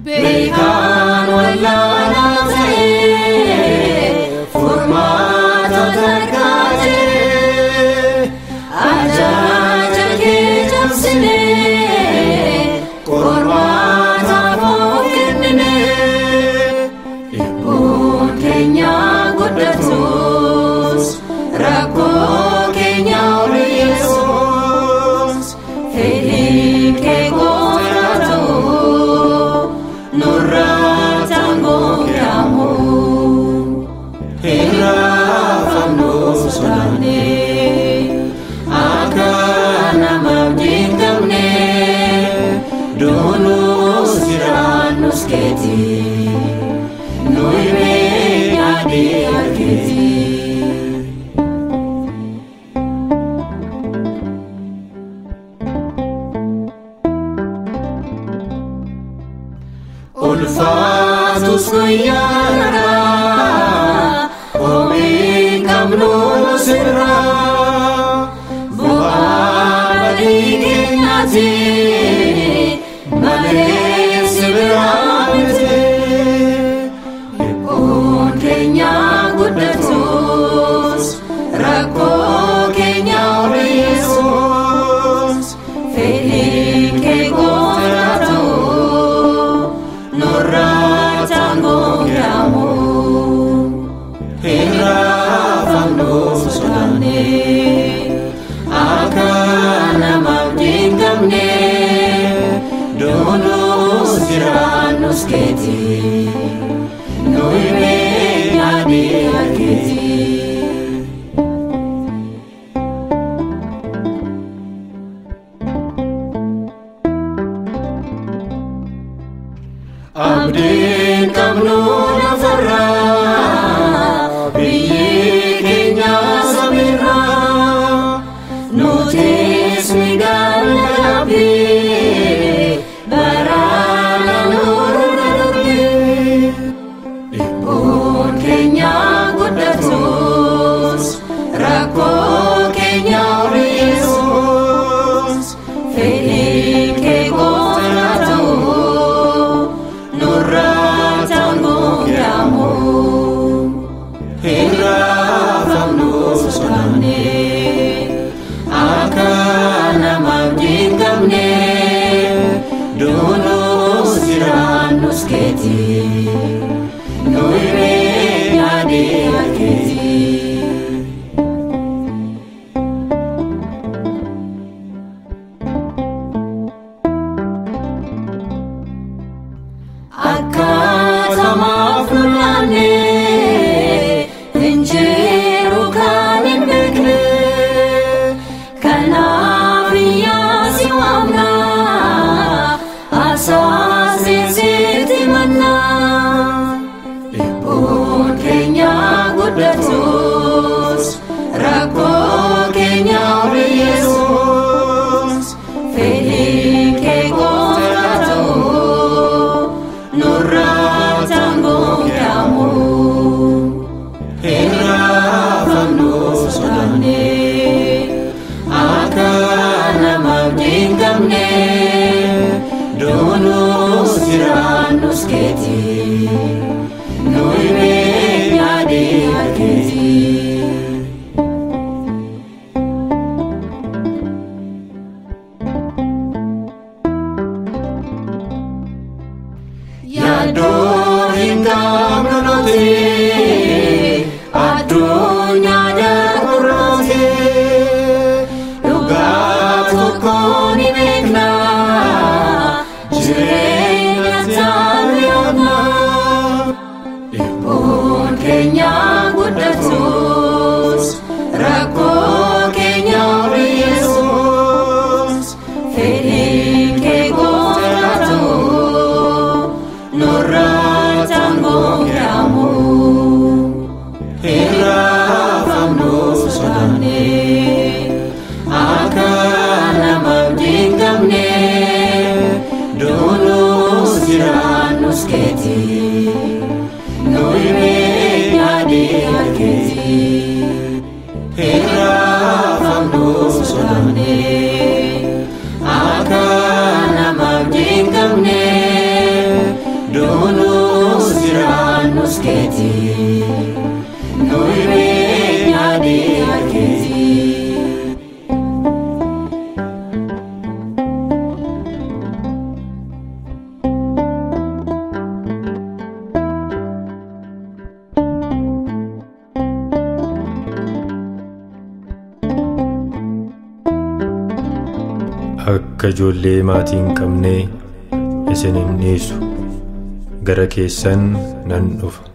Bekan wallana ta'e furmaata tarkaate ajaja kee cabsine qormaata koo kennine dhibbuun keenya guddatus rakkoo keenya Yesuus fedhii kee gootaatu Tango Yamu Hira Fano Sudane Akana Mabdingamne Dono Siranus Keti Noime Yadi Arketi Ulfatus kuyara, omi kamnu sirra, bu'aadi kenyati, malee sibiraamte, dhibbuun keenya guddatus, rakkoo keenya Yesuus, fedhii kee gootaatu. Tango Yamu Hira Fano Sudane Akana Mabdingamne Dono Siranus Keti Noime Yadi Arketi Abdin kamnu nafarra biyi kenya samira nutis midalabi barala nurnabi dhibbuun keenya guddatus rakkoo keenya Yesuus fedhii kee gootaatu Tango Yamu Hira Fano Sudane Akana Mabdingamne Dono Siranus Keti Noime Yadi Arketi Injiru kanin bekne Kanafiya siwamna Asasi siti manna Dhibbuun keenya guddatus rakkoo keenya Yesuus fedhii kee gootaatu Tango Yamu Hira Fano Sudane Akana Mabdingamne Dono Siranus Keti Noime Yadi Arketi Yado hingam nunoti Adunya darurati Lugatu koni mekna Jirenya taliyana Dhibbuun keenya guddatus rakkoo keenya Yesuus fedhii kee gootaatu Tango Yamu Hira keeti irraafamnu sodaanne akka namaaf dinqabne doonus jiraannus keeti nuyi beekna dhiiga keeti. Akka ijoollee maatii hin qabne isin hin dhiisu gara keessan nan dhufa.